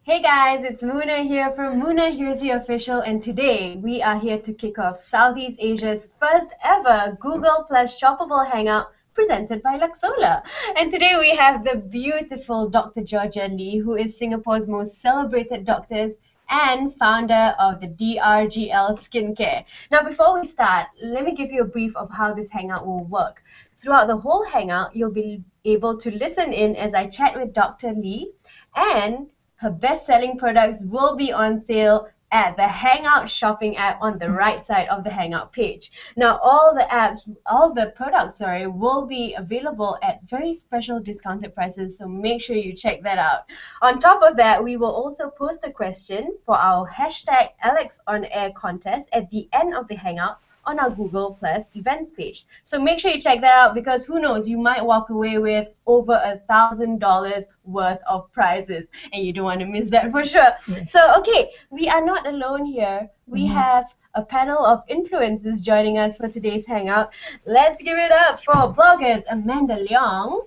Hey guys, it's Muna here from Muna Here's the Official, and today we are here to kick off Southeast Asia's first ever Google Plus shoppable hangout presented by Luxola. And today we have the beautiful Dr. Georgia Lee, who is Singapore's most celebrated doctor and founder of the DrGL skincare. Now, before we start, let me give you a brief of how this hangout will work. Throughout the whole hangout, you'll be able to listen in as I chat with Dr. Lee, and her best-selling products will be on sale at the Hangout shopping app on the right side of the Hangout page. Now, all the products, will be available at very special discounted prices, so make sure you check that out. On top of that, we will also post a question for our hashtag Alex On Air contest at the end of the Hangout on our Google Plus events page. So make sure you check that out, because who knows, you might walk away with over $1,000 worth of prizes, and you don't want to miss that for sure. Yes. So okay, we are not alone here. We have a panel of influencers joining us for today's hangout. Let's give it up for bloggers Amanda Leong.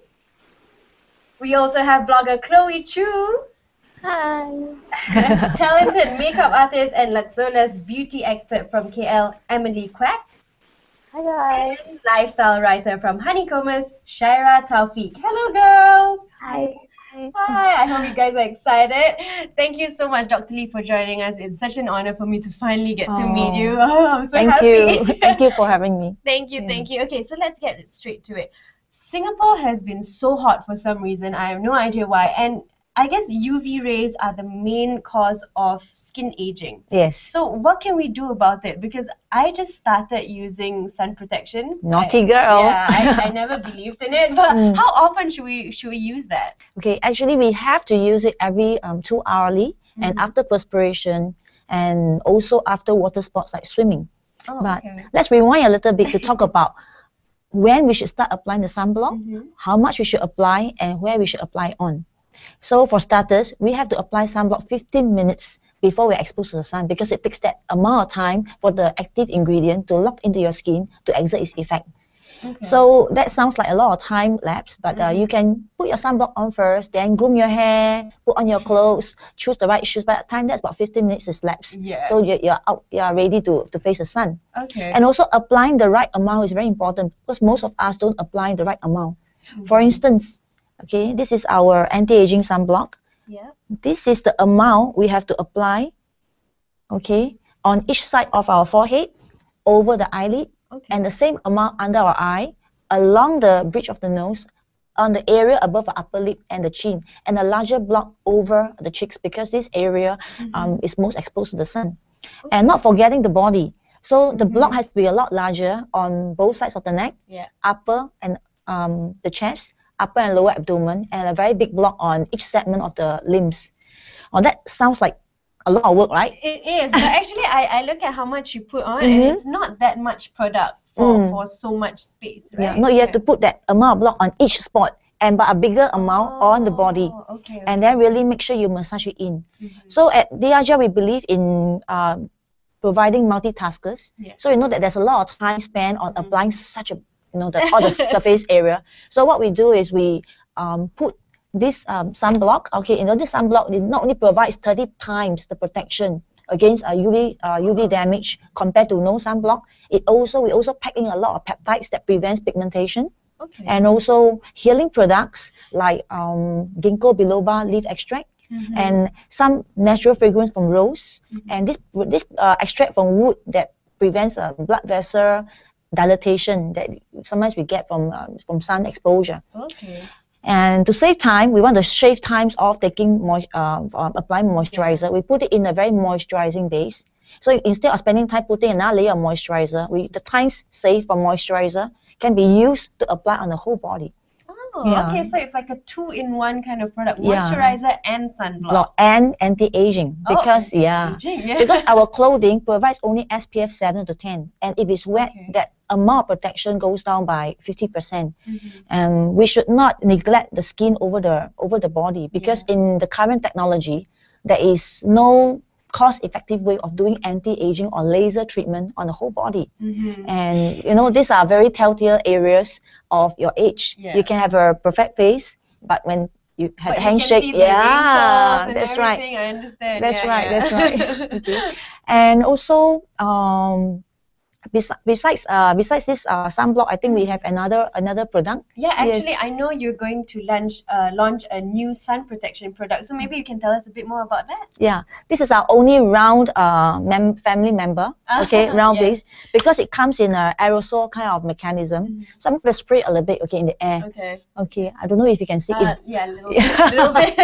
We also have blogger Chloe Chu. Hi. Talented makeup artist and Luxola's beauty expert from KL, Emily Quack. Hi guys. And lifestyle writer from Honeycombers, Shaira Taufik. Hello girls. Hi. Hi, I hope you guys are excited. Thank you so much, Dr. Lee, for joining us. It's such an honor for me to finally get to meet you. Oh, I'm so happy. Thank you. Thank you for having me. Thank you. Okay, so let's get straight to it. Singapore has been so hot for some reason. I have no idea why. And I guess UV rays are the main cause of skin aging. Yes. So what can we do about it? Because I just started using sun protection. Naughty girl. Yeah, I never believed in it. But how often should we use that? Okay, actually we have to use it every 2 hourly, and after perspiration, and also after water sports like swimming. Oh, but let's rewind a little bit to talk about when we should start applying the sunblock, how much we should apply, and where we should apply on. So for starters, we have to apply sunblock 15 minutes before we're exposed to the sun, because it takes that amount of time for the active ingredient to lock into your skin to exert its effect. Okay. So that sounds like a lot of time lapse, but you can put your sunblock on first, then groom your hair, put on your clothes, choose the right shoes. By the time that's about 15 minutes is lapsed. Yeah. So you're out, you're ready to face the sun. Okay. And also applying the right amount is very important, because most of us don't apply the right amount. For instance, okay, this is our anti-aging sunblock. Yeah. This is the amount we have to apply, okay, on each side of our forehead, over the eyelid, and the same amount under our eye, along the bridge of the nose, on the area above the upper lip and the chin, and a larger block over the cheeks, because this area is most exposed to the sun. And not forgetting the body. So the block has to be a lot larger on both sides of the neck, upper and the chest, upper and lower abdomen, and a very big block on each segment of the limbs. Well, that sounds like a lot of work, right? It is, but actually I look at how much you put on, and it's not that much product for so much space, right? Yeah, no, you have to put that amount of block on each spot, and but a bigger amount on the body. And then really make sure you massage it in. So at DrGL, we believe in providing multitaskers. So you know that there's a lot of time spent on applying such a all the surface area. So what we do is we put this sunblock. Okay, this sunblock, it not only provides 30 times the protection against UV damage compared to no sunblock. We also pack in a lot of peptides that prevents pigmentation, and also healing products like ginkgo biloba leaf extract, and some natural fragrance from rose, and this extract from wood that prevents blood vessel dilatation that sometimes we get from sun exposure. And to save time, we want to shave times off taking applying moisturizer. We put it in a very moisturizing base. So instead of spending time putting another layer of moisturizer, the times saved from moisturizer can be used to apply on the whole body. Okay, so it's like a 2-in-1 kind of product, moisturizer and sunblock. And anti-aging, because because our clothing provides only SPF 7 to 10, and if it's wet, that amount of protection goes down by 50%. And we should not neglect the skin over the body, because in the current technology, there is no cost-effective way of doing anti-aging or laser treatment on the whole body. And these are very telltale areas of your age. You can have a perfect face, but when you had But the handshake. you can see the wrinkles and That's right. everything. I understand. That's Yeah, right. yeah. That's right. Okay. And also, besides this sunblock, I think we have another product. Yeah, Yes. actually, I know you're going to launch a new sun protection product. So maybe you can tell us a bit more about that. Yeah, this is our only round family member, okay, round Yes. base, because it comes in an aerosol kind of mechanism. So I'm going to spray a little bit, okay, in the air. Okay. Okay, I don't know if you can see. Yeah, a little bit, little bit.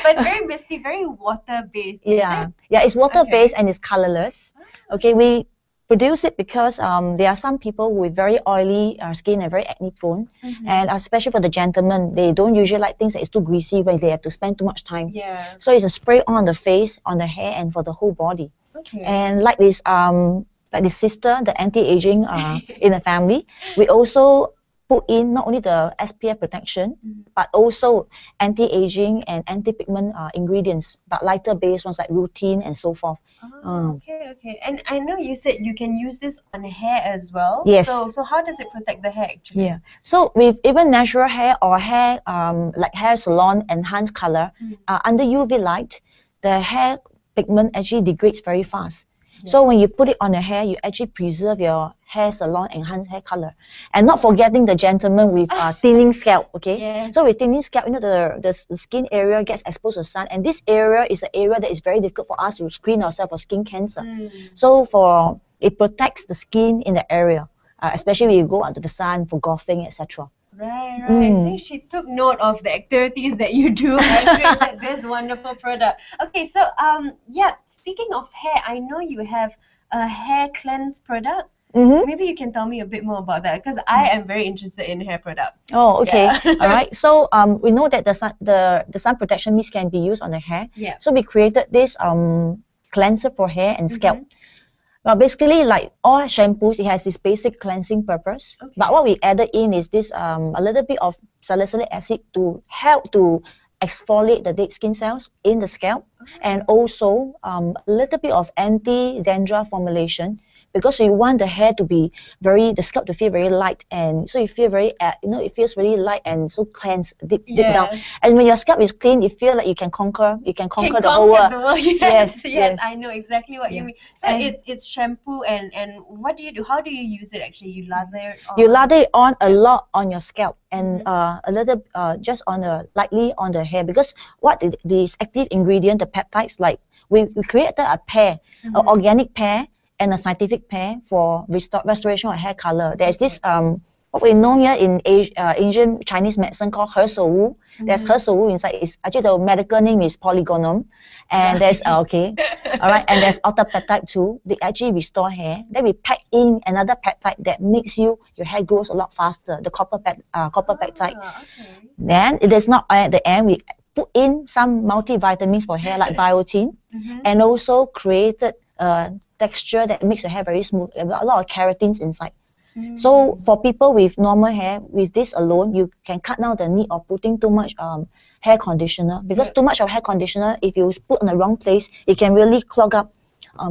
But it's very misty, very water-based. Yeah, yeah, it's water-based Okay. and it's colorless. Okay, we produce it because there are some people with very oily skin and very acne prone, and especially for the gentlemen, they don't usually like things that is too greasy when they have to spend too much time. Yeah. So it's a spray on the face, on the hair, and for the whole body. Okay. And like this sister, the anti-aging in the family, we also put in not only the SPF protection, but also anti-aging and anti-pigment ingredients, but lighter based ones like lutein and so forth. Okay, okay. And I know you said you can use this on hair as well. Yes. So how does it protect the hair actually? Yeah. So with even natural hair or hair like hair salon enhanced color, under UV light, the hair pigment actually degrades very fast. So when you put it on your hair, you actually preserve your hair salon enhanced hair color. And not forgetting the gentleman with thinning scalp, okay? Yeah. So with thinning scalp, you know, the skin area gets exposed to the sun, and this area is an area that is very difficult for us to screen ourselves for skin cancer. So it protects the skin in the area, especially when you go out to the sun for golfing, etc. Right, right. See, she took note of the activities that you do and created this wonderful product. Okay, so yeah, speaking of hair, I know you have a hair cleanse product. Maybe you can tell me a bit more about that because I am very interested in hair products. Oh, okay. Yeah. All right. So we know that the sun protection mist can be used on the hair. Yeah. So we created this cleanser for hair and scalp. Well, basically, like all shampoos, it has this basic cleansing purpose. Okay. But what we added in is this a little bit of salicylic acid to help to exfoliate the dead skin cells in the scalp, and also a little bit of anti-dandruff formulation, because we want the hair to be the scalp to feel very light, and so you feel very, it feels really light and so cleansed deep down. And when your scalp is clean, you feel like you can conquer the whole world. Yes, I know exactly what you mean. So it's shampoo and what do you do? How do you use it actually? You lather it on? You lather it on a lot on your scalp and a little just lightly on the hair, because what this active ingredient, the peptides, like we created a pair, an organic pair and a scientific pair for restoration of hair color. There's this what we know here in Asian Chinese medicine called Wu. There's Wu inside. It's actually the medical name is polygonum, and there's all right, and there's octapeptide too. They actually restore hair. Then we pack in another peptide that makes your hair grows a lot faster. The copper peptide. Okay. Then it is not at the end. We put in some multivitamins for hair like biotin, and also created texture that makes your hair very smooth. A lot of keratins inside. So for people with normal hair, with this alone, you can cut down the need of putting too much hair conditioner, because too much of hair conditioner, if you put in the wrong place, it can really clog up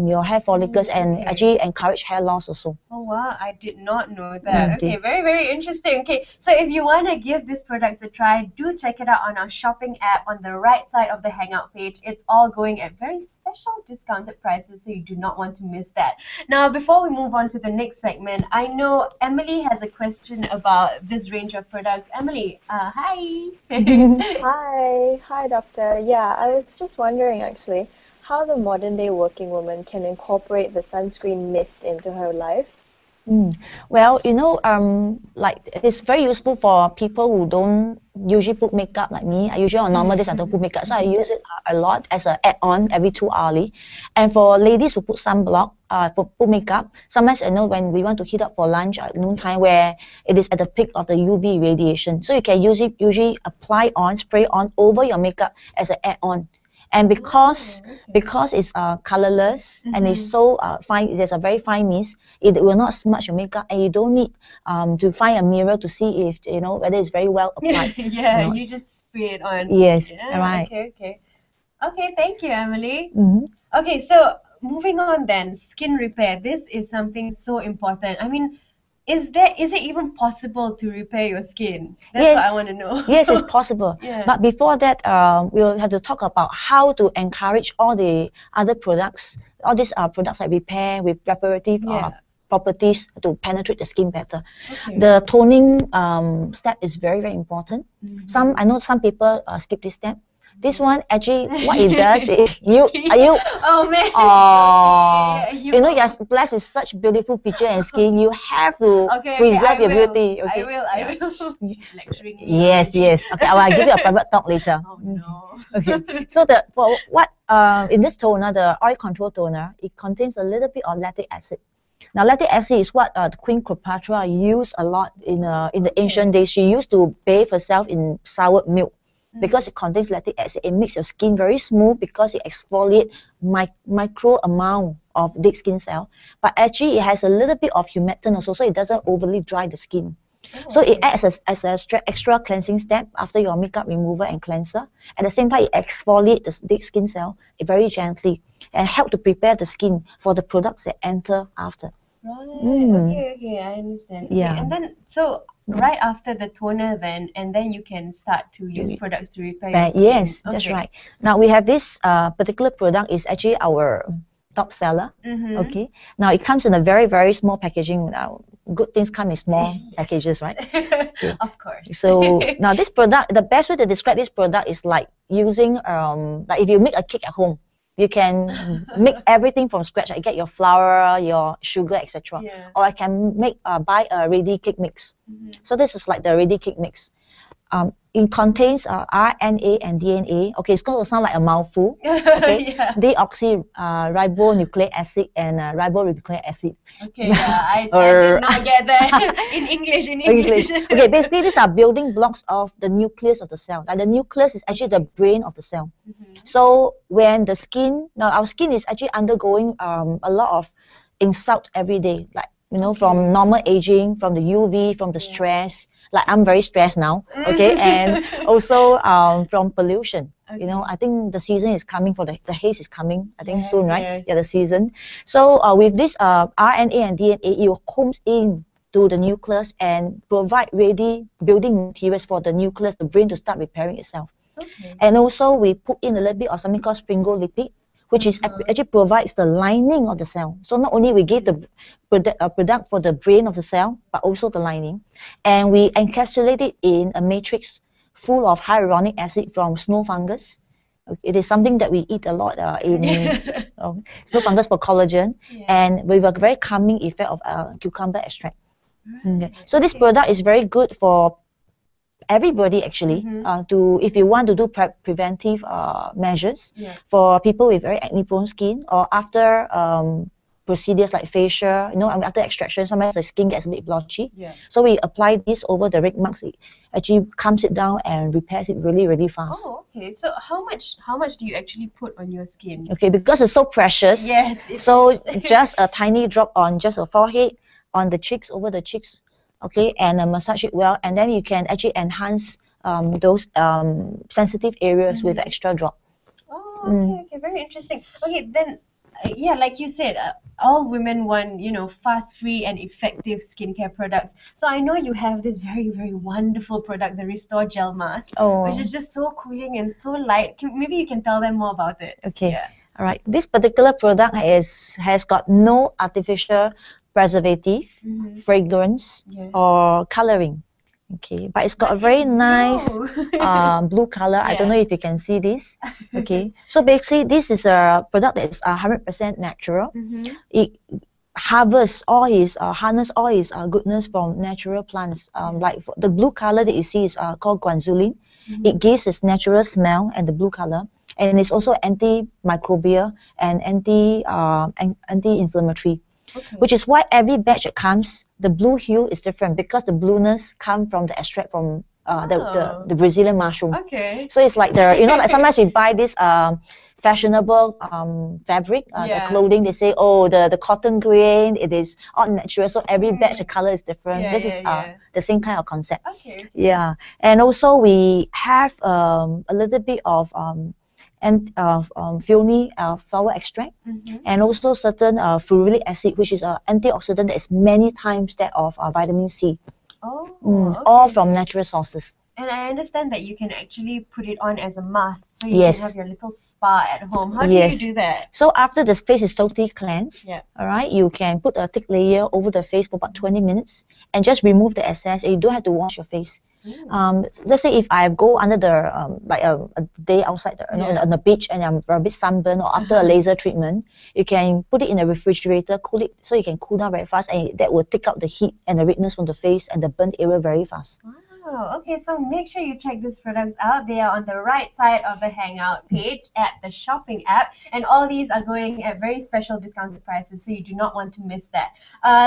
your hair follicles and actually encourage hair loss also. Oh wow, I did not know that. Okay, very, very interesting. Okay, so if you want to give these products a try, do check it out on our shopping app on the right side of the Hangout page. It's all going at very special discounted prices, so you do not want to miss that. Now, before we move on to the next segment, I know Emily has a question about this range of products. Emily, hi. Hi, doctor. Yeah, I was just wondering actually, how the modern day working woman can incorporate the sunscreen mist into her life. Well, like it's very useful for people who don't usually put makeup like me. I usually on normal days I don't put makeup, so I use it a lot as an add-on every 2 hourly. And for ladies who put sunblock, put makeup, sometimes when we want to heat up for lunch at noontime where it is at the peak of the UV radiation, so you can usually spray on over your makeup as an add-on. And because it's colorless and it's so fine, there's a very fine mist, it will not smudge your makeup, and you don't need to find a mirror to see if whether it's very well applied. You just spray it on. Yes, right. Okay, thank you, Emily. Okay, so moving on then, skin repair. This is something so important. I mean, is it even possible to repair your skin? That's what I want to know. Yes, it's possible. Yeah. But before that, we'll have to talk about how to encourage all the other products, all these products that repair with reparative properties to penetrate the skin better. Okay. The toning step is very, very important. I know some people skip this step. This one actually, what it does is Oh man. you know, your blessed is such beautiful feature and skin. You have to preserve your beauty. Okay. I will. Lecturing me. Yes. Okay, I'll give you a private talk later. Oh no. Okay. So in this toner, the oil control toner, it contains a little bit of lactic acid. Now, lactic acid is what Queen Cleopatra used a lot in the ancient days. She used to bathe herself in soured milk. Because it contains lactic acid, it makes your skin very smooth because it exfoliates micro amount of dead skin cell. But actually, it has a little bit of humectant also, so it doesn't overly dry the skin. So it acts as an extra cleansing step after your makeup remover and cleanser. At the same time, it exfoliates the dead skin cell very gently and help to prepare the skin for the products that enter after. Right. Okay, I understand. Yeah. Okay. And then, so right after the toner and then you can start to use products to repair your skin. Yes, that's right. Now we have this particular product is actually our top seller. Okay. Now it comes in a very, very small packaging. Good things come in small packages, right? Okay. Of course. So now this product, the best way to describe this product is like using like if you make a cake at home. You can make everything from scratch. I get your flour, your sugar, etc. Or I can buy a ready cake mix. So this is like the ready cake mix. It contains RNA and DNA. Okay, it's going to sound like a mouthful. Okay, deoxyribonucleic acid and ribonucleic acid. Okay, I did not get that in English. Okay, basically these are building blocks of the nucleus of the cell. Like the nucleus is actually the brain of the cell. So when the skin, now our skin is actually undergoing a lot of insult every day, like from normal aging, from the UV, from the stress. Like I'm very stressed now, okay, and also from pollution. I think the season is coming for the haze is coming. I think soon, right? Yeah, the season. So with this RNA and DNA, it comes in to the nucleus and provide ready building materials for the nucleus, the brain to start repairing itself. And also we put in a little bit of something called sphingolipid, which is actually provides the lining of the cell. So not only we give the product for the brain of the cell, but also the lining. And we encapsulate it in a matrix full of hyaluronic acid from snow fungus. It is something that we eat a lot in snow fungus for collagen. And with a very calming effect of cucumber extract. So this product is very good for everybody actually if you want to do preventive measures for people with very acne prone skin or after procedures like facial, after extraction sometimes the skin gets a bit blotchy. So we apply this over the red marks. It actually calms it down and repairs it really, really fast. Oh, okay. So how much do you actually put on your skin? Okay, because it's so precious. Yes. So just a tiny drop on just a forehead, on the cheeks, over the cheeks. Okay, and massage it well, and then you can actually enhance those sensitive areas with extra drop. Oh, okay, very interesting. Okay, then, like you said, all women want, fast, free, and effective skincare products. So I know you have this very, very wonderful product, the Restore Gel Mask, which is just so cooling and so light. Maybe you can tell them more about it. Okay. Yeah. All right. This particular product has got no artificial preservative, fragrance, or coloring. Okay, but it's got a very nice blue color. I don't know if you can see this. Okay, so basically this is a product that is 100% natural. It harvests harness all his goodness from natural plants. Like the blue color that you see is called guanzulin. It gives its natural smell and the blue color. And it's also antimicrobial and anti-inflammatory. Which is why every batch that comes, the blue hue is different because the blueness comes from the extract from the Brazilian mushroom. Okay. So it's like like sometimes we buy this fashionable fabric, the clothing. They say, the cotton grain, it is all natural. So every batch the color is different. This is the same kind of concept. Okay. Yeah, and also we have a little bit of and Peony flower extract, and also certain ferulic acid, which is an antioxidant that is many times that of vitamin C. Oh, All okay. from natural sources. And I understand that you can actually put it on as a mask, so you Yes. can have your little spa at home. How do Yes. you do that? So after the face is totally cleansed, Yeah. all right, you can put a thick layer over the face for about 20 minutes and just remove the excess. And you don't have to wash your face. Let's say if I go under the like a day outside the, Yeah. on the beach and I'm a bit sunburned, or after a laser treatment, you can put it in a refrigerator, cool it so you can cool down very fast, and that will take out the heat and the redness from the face and the burnt area very fast. Oh, okay, so make sure you check these products out. They are on the right side of the Hangout page at the shopping app, and all these are going at very special discounted prices, so you do not want to miss that.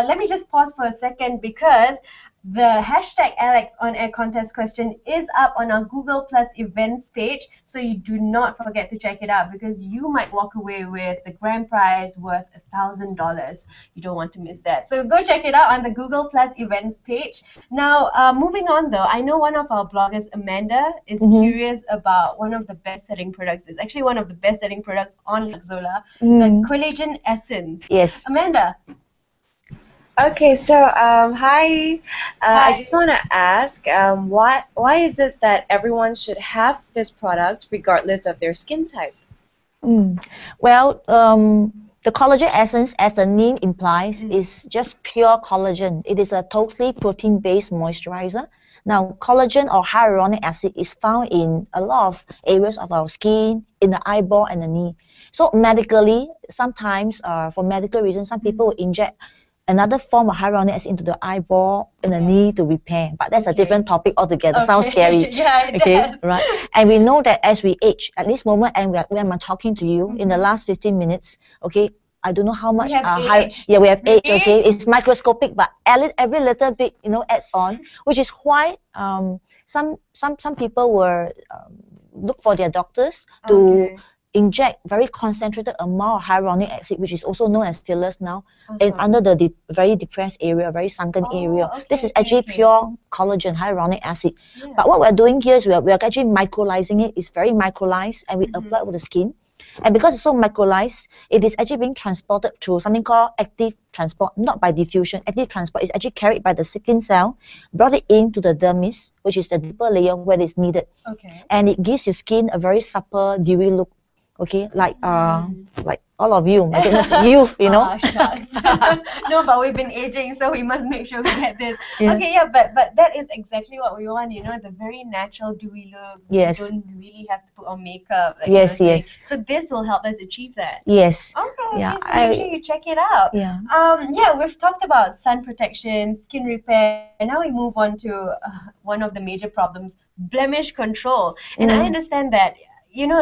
Let me just pause for a second because the hashtag Alex On Air contest question is up on our Google Plus events page, so you do not forget to check it out because you might walk away with the grand prize worth $1,000. You don't want to miss that. So go check it out on the Google Plus events page. Now, moving on though, I know one of our bloggers, Amanda, is curious about one of the best-selling products. It's actually one of the best-selling products on Luxola, the Collagen Essence. Yes. Amanda. Okay, so hi. I just want to ask, why is it that everyone should have this product regardless of their skin type? Well, the collagen essence, as the name implies, is just pure collagen. It is a totally protein-based moisturizer. Now, collagen or hyaluronic acid is found in a lot of areas of our skin, in the eyeball and the knee. So medically, sometimes for medical reasons, some people will inject another form of hyaluronic acid into the eyeball and the knee to repair. But that's a different topic altogether. Sounds scary. Yeah, it does. Right? And we know that as we age, at this moment, and when I'm talking to you, in the last 15 minutes, okay, I don't know how much. We have age. Yeah, we have age. Really? Okay, it's microscopic, but every little bit, adds on, which is why some people will look for their doctors to inject very concentrated amount of hyaluronic acid, which is also known as fillers now, and under the very depressed area, very sunken area. This is actually pure collagen, hyaluronic acid. Yeah. But what we're doing here is we're actually microlysing it. It's very microlysed, and we apply over the skin. And because it's so microlysed, it is actually being transported through something called active transport, not by diffusion. Active transport is actually carried by the skin cell, brought it into the dermis, which is the deeper layer where it is needed. Okay. And it gives your skin a very supple, dewy look. Okay, like all of you, my goodness, youth, Oh, shucks. No, but we've been aging, so we must make sure we get this. Yeah. Okay, yeah, but that is exactly what we want, the very natural dewy look. Yes. We don't really have to put on makeup. Yes, yes. So this will help us achieve that. Yes. Okay, Yeah, so make sure you check it out. Yeah. Yeah, we've talked about sun protection, skin repair, and now we move on to one of the major problems, blemish control. And I understand that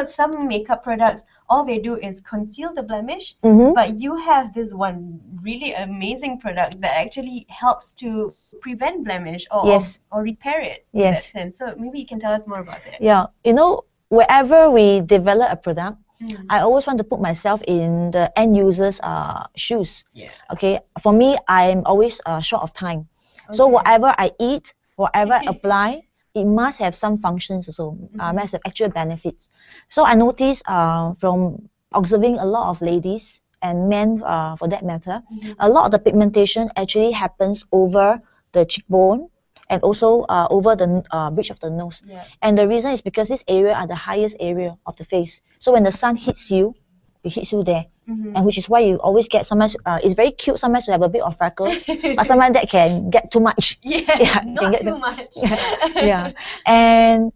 some makeup products, all they do is conceal the blemish, but you have this one really amazing product that actually helps to prevent blemish or repair it in that sense. So maybe you can tell us more about that. Yeah, wherever we develop a product, I always want to put myself in the end user's shoes. Yeah. Okay, for me, I'm always short of time. So whatever I eat, whatever I apply, it must have some functions also, must have actual benefits. So I noticed from observing a lot of ladies and men for that matter, a lot of the pigmentation actually happens over the cheekbone and also over the bridge of the nose. Yeah. And the reason is because this area are the highest area of the face. So when the sun hits you, it hits you there. And which is why you always get sometimes, it's very cute sometimes to have a bit of freckles, but sometimes that can get too much. Not too much. Yeah. And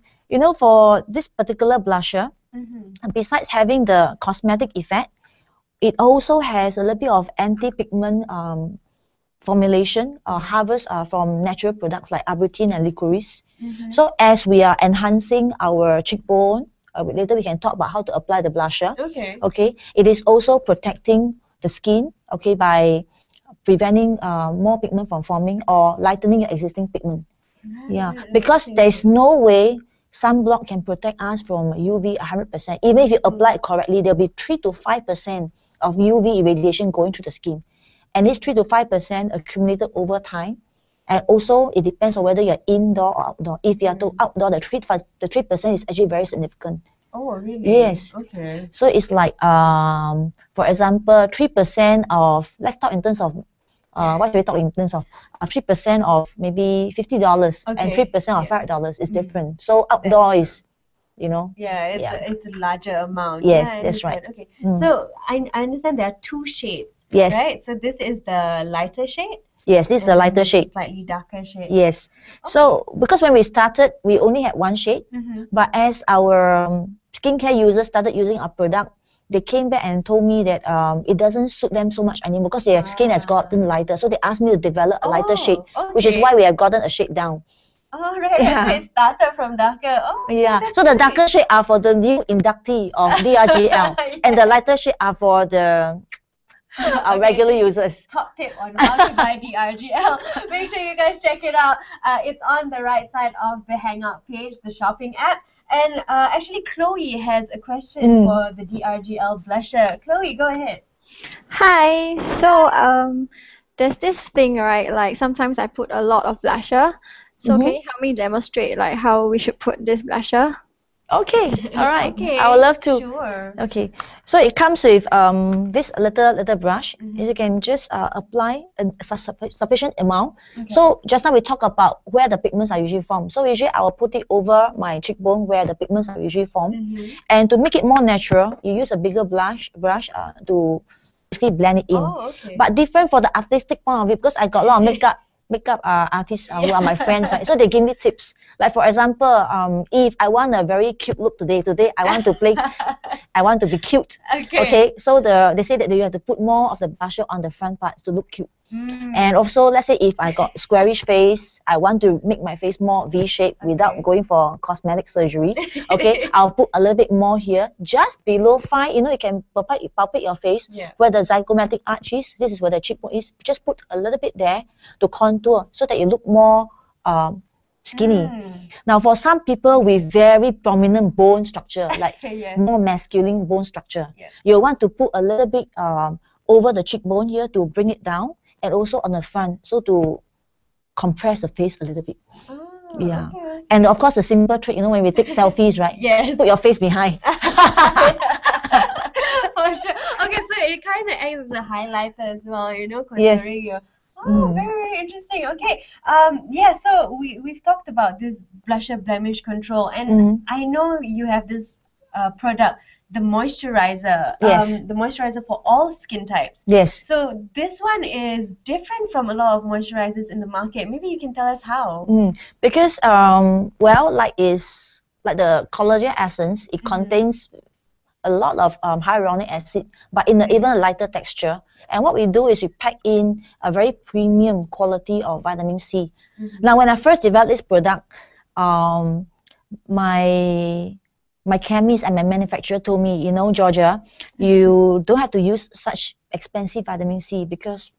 for this particular blusher, besides having the cosmetic effect, it also has a little bit of anti-pigment formulation harvest from natural products like arbutin and licorice. So as we are enhancing our cheekbone, later we can talk about how to apply the blusher. Okay. It is also protecting the skin, by preventing more pigment from forming or lightening your existing pigment. Yeah, because there is no way sunblock can protect us from UV 100%. Even if you apply it correctly, there will be 3 to 5% of UV irradiation going through the skin. And this 3 to 5% accumulated over time. And also, it depends on whether you're indoor or outdoor. If you're outdoor, the 3% is actually very significant. Oh, really? Yes. Okay. So it's like, for example, 3% of, let's talk in terms of, what should we talk in terms of 3% of maybe $50 and Okay. 3% of Yeah. $5 is Mm. different. So That's outdoor true. is, you know, Yeah, yeah. it's a larger amount. Yes, Yeah, I that's right. understand. Okay. Mm. So I understand there are two shades, Yes. right? So this is the lighter shade Yes, this is the and lighter the shade. slightly darker shade. Yes. So because when we started, we only had one shade, but as our skincare users started using our product, they came back and told me that it doesn't suit them so much anymore because their skin has gotten lighter. So they asked me to develop a lighter shade, which is why we have gotten a shade down. Oh, right. Yeah. So it started from darker. Oh, okay, Yeah. that's So the great. darker shade are for the new inductee of DrGL, and the lighter shade are for the our Okay. regular users. Top tip on how to buy DrGL. Make sure you guys check it out. It's on the right side of the Hangout page, the shopping app. And actually, Chloe has a question for the DrGL blusher. Chloe, go ahead. Hi. So there's this thing, right? Like sometimes I put a lot of blusher. So can you help me demonstrate like how we should put this blusher? Okay, all right. Okay, I would love to. sure. Okay, so it comes with this little brush. You can just apply a sufficient amount. So just now we talked about where the pigments are usually formed. So usually I will put it over my cheekbone where the pigments are usually formed. And to make it more natural, you use a bigger brush to basically blend it in. Oh, okay. But different for the artistic point of view, because I got a lot of makeup artists who are my friends, right? So they give me tips. Like for example, if I want a very cute look today I want to I want to be cute. Okay. So they say that you have to put more of the blusher on the front part to look cute. And also, let's say if I got squarish face, I want to make my face more V-shaped without going for cosmetic surgery. Okay, I'll put a little bit more here, just below 5. You know, you can palpate your face where the zygomatic arch is. This is where the cheekbone is. Just put a little bit there to contour so that you look more skinny. Now, for some people with very prominent bone structure, like more masculine bone structure, you want to put a little bit over the cheekbone here to bring it down, and also on the front, so to compress the face a little bit. Yeah. Okay. And of course, the simple trick, you know, when we take selfies, right? Yes. Put your face behind. For sure. Okay, so it kind of acts as a highlighter as well, you know, considering your. Oh, very, very interesting. Okay. Yeah, so we've talked about this blusher blemish control, and I know you have this product, the moisturizer. Yes. The moisturizer for all skin types. Yes. So this one is different from a lot of moisturizers in the market. Maybe you can tell us how. Because well, like the collagen essence, it contains a lot of hyaluronic acid, but in even a lighter texture. And what we do is we pack in a very premium quality of vitamin C. Now, when I first developed this product, my chemist and my manufacturer told me, you know, Georgia, you don't have to use such expensive vitamin C because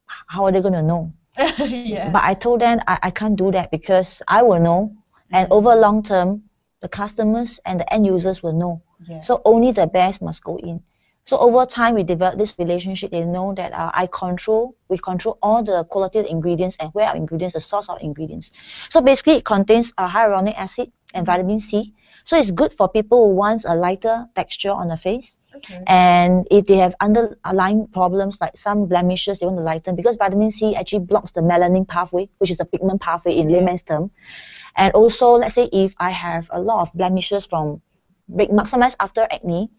how are they going to know? But I told them I can't do that because I will know, and over long term, the customers and the end users will know. So only the best must go in. So over time, we developed this relationship. They know that we control all the quality of the ingredients and where our ingredients, the source of ingredients. So basically, it contains hyaluronic acid and vitamin C. So it's good for people who want a lighter texture on the face. And if they have underlying problems like some blemishes, they want to lighten, because vitamin C actually blocks the melanin pathway, which is the pigment pathway in layman's term. And also, let's say if I have a lot of blemishes from red marks, sometimes after acne,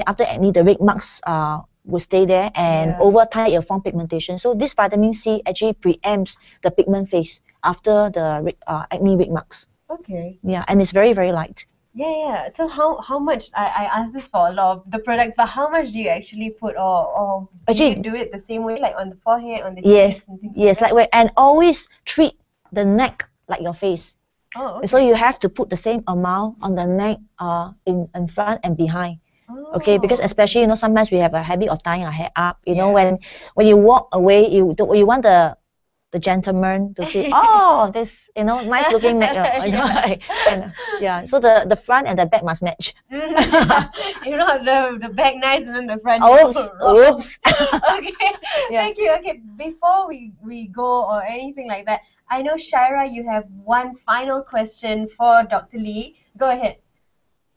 after acne, the red marks will stay there, and over time it'll form pigmentation. So this vitamin C actually preempts the pigment phase after the acne red marks. Okay. Yeah, and it's very, very light. Yeah. So how much, I asked this for a lot of the products, but how much do you actually put, or do Actually, you do it the same way, like on the forehead, on the yes, cheeks and things yes, like that? and always treat the neck like your face. Oh, okay. So you have to put the same amount on the neck, in front and behind. Okay, because especially, you know, sometimes we have a habit of tying our hair up. You know, when you walk away, you want the gentleman to say, oh, this, you know, nice looking neck. You know, and, so the front and the back must match. You know, the back nice and then the front. Oops. Okay. Thank you. Okay, before we go or anything like that, I know, Shaira, you have one final question for Dr. Lee. Go ahead.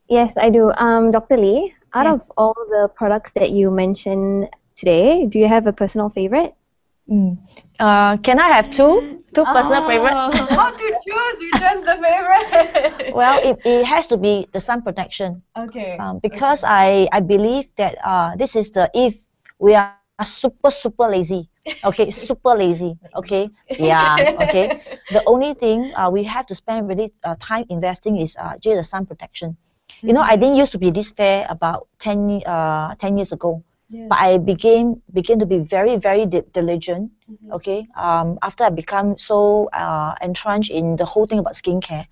Yes, I do. Dr. Lee, out Yeah. of all the products that you mentioned today, do you have a personal favorite? Can I have two personal favorite? How to choose? Which one's the favorite? Well, it has to be the sun protection. Okay. Because I believe that this is the if we are super lazy, okay, super lazy, okay, yeah, okay. The only thing we have to spend really time investing is just the sun protection. You know, I didn't used to be this fair about 10 years ago. Yeah. But I begin to be very diligent. Okay. After I become so entrenched in the whole thing about skincare,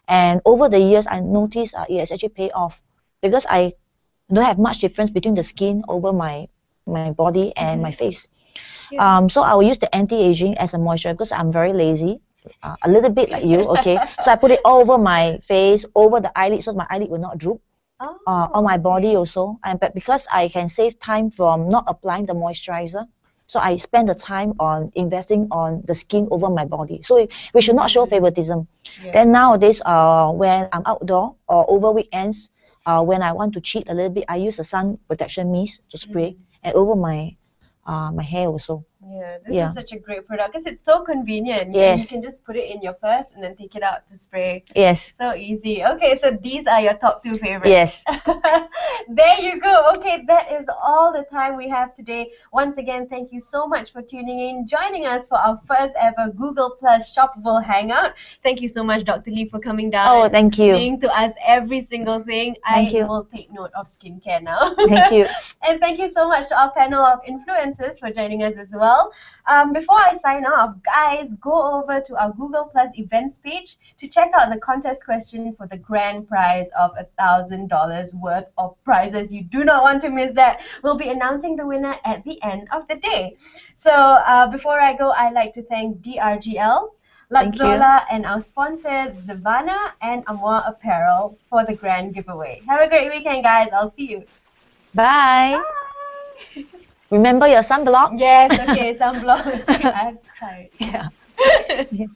and over the years, I noticed it has actually paid off because I don't have much difference between the skin over my body and my face. So I will use the anti-aging as a moisturizer because I'm very lazy, a little bit like you. Okay, so I put it all over my face, over the eyelid, so my eyelid will not droop. On my body also, and but because I can save time from not applying the moisturizer, so I spend the time on investing on the skin over my body. So we should not show favoritism. Yeah. Then nowadays, when I'm outdoor or over weekends, when I want to cheat a little bit, I use a sun protection mist to spray and over my hair also. Yeah, this Yeah. is such a great product because it's so convenient. And you Yes. can just put it in your purse and then take it out to spray. Yes. So easy. Okay, so these are your top two favorites. Yes. There you go. Okay, that is all the time we have today. Once again, thank you so much for tuning in, joining us for our first ever Google Plus shoppable hangout. Thank you so much, Dr. Lee, for coming down Oh, and thank you. explaining to us every single thing. Thank you. will take note of skincare now. Thank you. And thank you so much to our panel of influencers for joining us as well. Before I sign off, guys, go over to our Google Plus events page to check out the contest question for the grand prize of $1,000 worth of prizes. You do not want to miss that. We'll be announcing the winner at the end of the day. So before I go, I'd like to thank DrGL, Thank you. Luxola, and our sponsors, Zavana and Amor Apparel for the grand giveaway. Have a great weekend, guys. I'll see you. Bye. Remember your sunblock? Yes, okay, sunblock. I'm tired. Yeah.